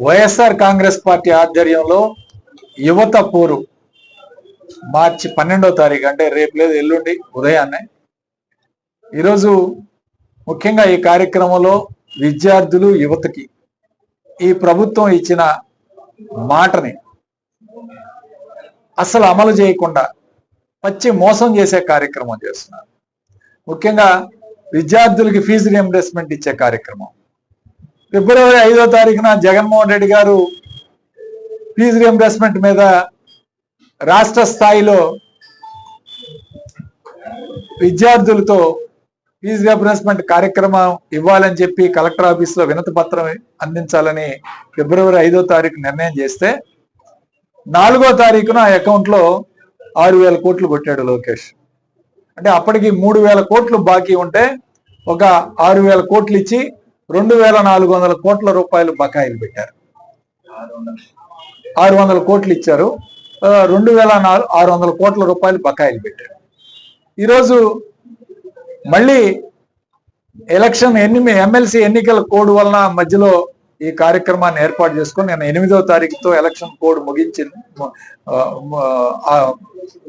YSR Congress party ఆధ్వర్యంలో యువత పోరు మార్చి 12వ తారీఖు అంటే రేపు లేదు ఎల్లుండి ఉదయాన్నే ఈరోజు ముఖ్యంగా ఈ కార్యక్రమంలో విద్యార్థులు యువతకి ఈ ప్రభుత్వం ఇచ్చిన మాటని అసలు అమలు చేయకుండా పచ్చి మోసం చేసే కార్యక్రమం చేస్తున్నారు. ముఖ్యంగా విద్యార్థులకి ఫీజు రియంబర్స్మెంట్ ఇచ్చే కార్యక్రమం ఫిబ్రవరి 5వ తారీఖున జగన్మోహన్ రెడ్డి గారు ఫీజు రియంబర్స్మెంట్ మీద రాష్ట్ర స్థాయిలో విద్యార్థులతో ఫీజు రియంబర్స్మెంట్ కార్యక్రమం ఇవ్వాలని చెప్పి కలెక్టర్ ఆఫీసులో వినతి పత్రం అందించాలని ఫిబ్రవరి 5వ తారీఖు నిర్ణయం చేస్తే 4వ తారీఖున ఆ అకౌంట్లో 6,000 కోట్లు కొట్టాడు లోకేష్. అంటే అప్పటికి 3,000 కోట్లు బాకీ ఉంటే ఒక 6,000 కోట్లు ఇచ్చి 2,400 కోట్ల రూపాయలు బకాయిలు పెట్టారు. 600 కోట్లు ఇచ్చారు, 2,600 కోట్ల రూపాయలు బకాయిలు పెట్టారు. ఈరోజు మళ్ళీ ఎలక్షన్ ఎమ్మెల్సీ ఎన్నికల కోడ్ వలన మధ్యలో ఈ కార్యక్రమాన్ని ఏర్పాటు చేసుకొని నేను 8వ తారీఖుతో ఎలక్షన్ కోడ్ ముగించింది,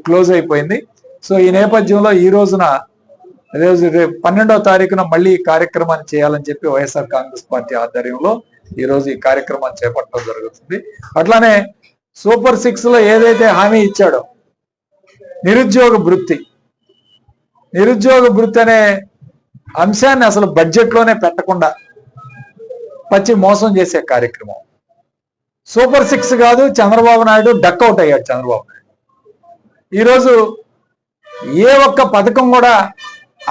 క్లోజ్ అయిపోయింది. సో ఈ నేపథ్యంలో ఈ రోజున రేపు 12వ తారీఖున మళ్ళీ ఈ కార్యక్రమాన్ని చేయాలని చెప్పి వైఎస్ఆర్ కాంగ్రెస్ పార్టీ ఆధ్వర్యంలో ఈ రోజు ఈ కార్యక్రమాన్ని చేపట్టడం జరుగుతుంది. అట్లానే సూపర్ 6 లో ఏదైతే హామీ ఇచ్చాడో నిరుద్యోగ భృతి అనే అంశాన్ని అసలు బడ్జెట్ లోనే పెట్టకుండా పచ్చి మోసం చేసే కార్యక్రమం. సూపర్ 6 కాదు, చంద్రబాబు నాయుడు డక్అవుట్ అయ్యాడు. చంద్రబాబు నాయుడు ఈరోజు ఏ ఒక్క పథకం కూడా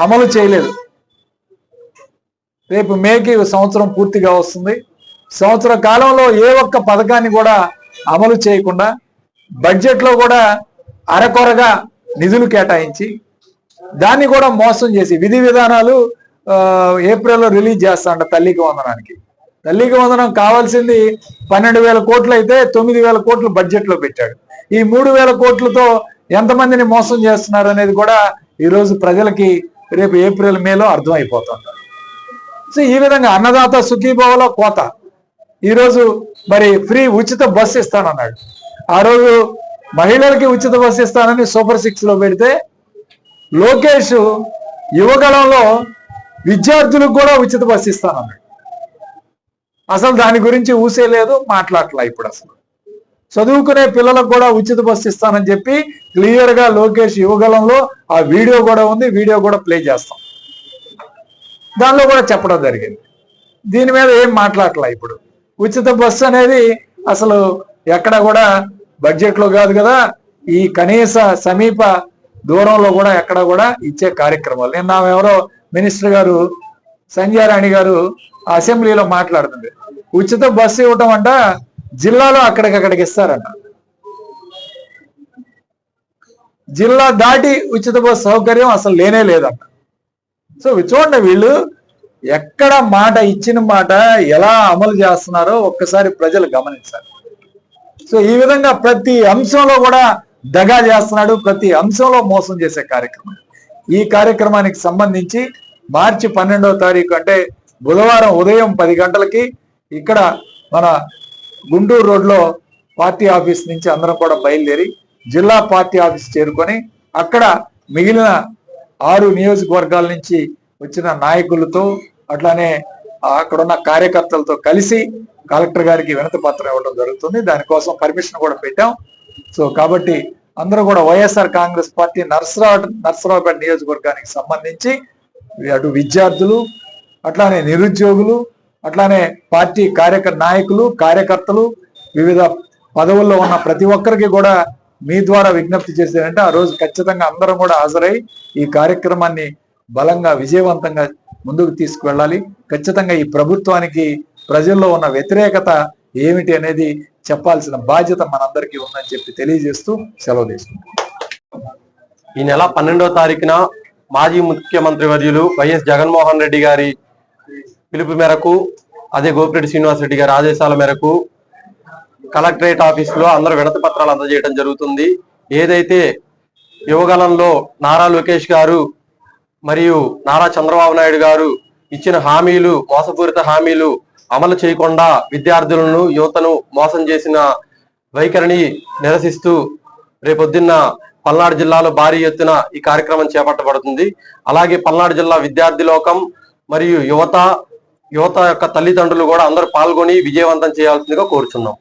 అమలు చేయలేదు. రేపు మేకి సంవత్సరం పూర్తిగా వస్తుంది. సంవత్సర కాలంలో ఏ ఒక్క పథకాన్ని కూడా అమలు చేయకుండా బడ్జెట్లో కూడా అరకొరగా నిధులు కేటాయించి దాన్ని కూడా మోసం చేసి విధి విధానాలు ఏప్రిల్లో రిలీజ్ చేస్తాంట తల్లికి వందనానికి. తల్లికి వందనం కావాల్సింది 12,000 కోట్లు అయితే 9,000 కోట్లు బడ్జెట్లో పెట్టాడు. ఈ 3,000 కోట్లతో ఎంతమందిని మోసం చేస్తున్నారు అనేది కూడా ఈరోజు ప్రజలకి రేపు ఏప్రిల్ మేలో అర్థమైపోతుంది. సో ఈ విధంగా అన్నదాత సుఖీభవలో కోత. ఈరోజు మరి ఫ్రీ ఉచిత బస్సు ఇస్తానన్నాడు. ఆ రోజు మహిళలకి ఉచిత బస్సు ఇస్తానని సూపర్ 6 లో పెడితే లోకేష్ యువగళంలో విద్యార్థులకు కూడా ఉచిత బస్సు ఇస్తానన్నాడు. అసలు దాని గురించి ఊసే లేదు, మాట్లాడలే. ఇప్పుడు అసలు చదువుకునే పిల్లలకు కూడా ఉచిత బస్సు ఇస్తానని చెప్పి క్లియర్ గా లోకేష్ యువగళంలో ఆ వీడియో కూడా ఉంది, వీడియో కూడా ప్లే చేస్తాం. దానిలో కూడా చెప్పడం జరిగింది. దీని మీద ఏం మాట్లాడలే. ఇప్పుడు ఉచిత బస్సు అనేది అసలు ఎక్కడ కూడా బడ్జెట్ లో కాదు కదా, ఈ కనీస సమీప దూరంలో కూడా ఎక్కడ కూడా ఇచ్చే కార్యక్రమాలు. నిన్న ఎవరో మినిస్టర్ గారు సంజయ్ రాణి గారు అసెంబ్లీలో మాట్లాడుతుంది. ఉచిత బస్సు ఇవ్వటం అంట జిల్లాలో అక్కడికక్కడికి ఇస్తారంట. జిల్లా దాటి ఉచిత బస్సు సౌకర్యం అసలు లేనే లేదంట. సో చూడండి, వీళ్ళు ఎక్కడ మాట ఇచ్చిన మాట ఎలా అమలు చేస్తున్నారో ఒక్కసారి ప్రజలు గమనించాలి. సో ఈ విధంగా ప్రతి అంశంలో కూడా దగా చేస్తున్నాడు, ప్రతి అంశంలో మోసం చేసే కార్యక్రమం. ఈ కార్యక్రమానికి సంబంధించి మార్చి 12వ తారీఖు అంటే బుధవారం ఉదయం 10 గంటలకి ఇక్కడ మన గుంటూరు రోడ్లో పార్టీ ఆఫీస్ నుంచి అందరం కూడా బయలుదేరి జిల్లా పార్టీ ఆఫీస్ చేరుకొని అక్కడ మిగిలిన 6 నియోజకవర్గాల నుంచి వచ్చిన నాయకులతో అట్లానే అక్కడున్న కార్యకర్తలతో కలిసి కలెక్టర్ గారికి వినతి పత్రం ఇవ్వడం జరుగుతుంది. దానికోసం పర్మిషన్ కూడా పెట్టాం. సో కాబట్టి అందరూ కూడా వైఎస్ఆర్ కాంగ్రెస్ పార్టీ నర్సరావుపేట నియోజకవర్గానికి సంబంధించి అటు విద్యార్థులు, అట్లానే నిరుద్యోగులు, అట్లానే పార్టీ నాయకులు, కార్యకర్తలు, వివిధ పదవుల్లో ఉన్న ప్రతి ఒక్కరికి కూడా మీ ద్వారా విజ్ఞప్తి చేసేదంటే ఆ రోజు ఖచ్చితంగా అందరం కూడా హాజరై ఈ కార్యక్రమాన్ని బలంగా విజయవంతంగా ముందుకు తీసుకువెళ్ళాలి. ఖచ్చితంగా ఈ ప్రభుత్వానికి ప్రజల్లో ఉన్న వ్యతిరేకత ఏమిటి అనేది చెప్పాల్సిన బాధ్యత మనందరికీ ఉందని చెప్పి తెలియజేస్తూ సెలవు తీసుకుంటాం. ఈ నెల 12వ తారీఖున మాజీ ముఖ్యమంత్రి వర్యులు వైఎస్ జగన్మోహన్ రెడ్డి గారి పిలుపు మేరకు, అదే గోపిరెడ్డి శ్రీనివాస్ రెడ్డి గారి ఆదేశాల మేరకు కలెక్టరేట్ ఆఫీసులో అందరూ వినతి పత్రాలు అందజేయడం జరుగుతుంది. ఏదైతే యువగలంలో నారా లోకేష్ గారు మరియు నారా చంద్రబాబు నాయుడు గారు ఇచ్చిన హామీలు, మోసపూరిత హామీలు అమలు చేయకుండా విద్యార్థులను యువతను మోసం చేసిన వైఖరిని నిరసిస్తూ రేపొద్దున్న పల్నాడు జిల్లాలో భారీ ఎత్తున ఈ కార్యక్రమం చేపట్టబడుతుంది. అలాగే పల్నాడు జిల్లా విద్యార్థి లోకం మరియు యువత యొక్క తల్లిదండ్రులు కూడా అందరూ పాల్గొని విజయవంతం చేయాల్సిందిగా కోరుచున్నాం.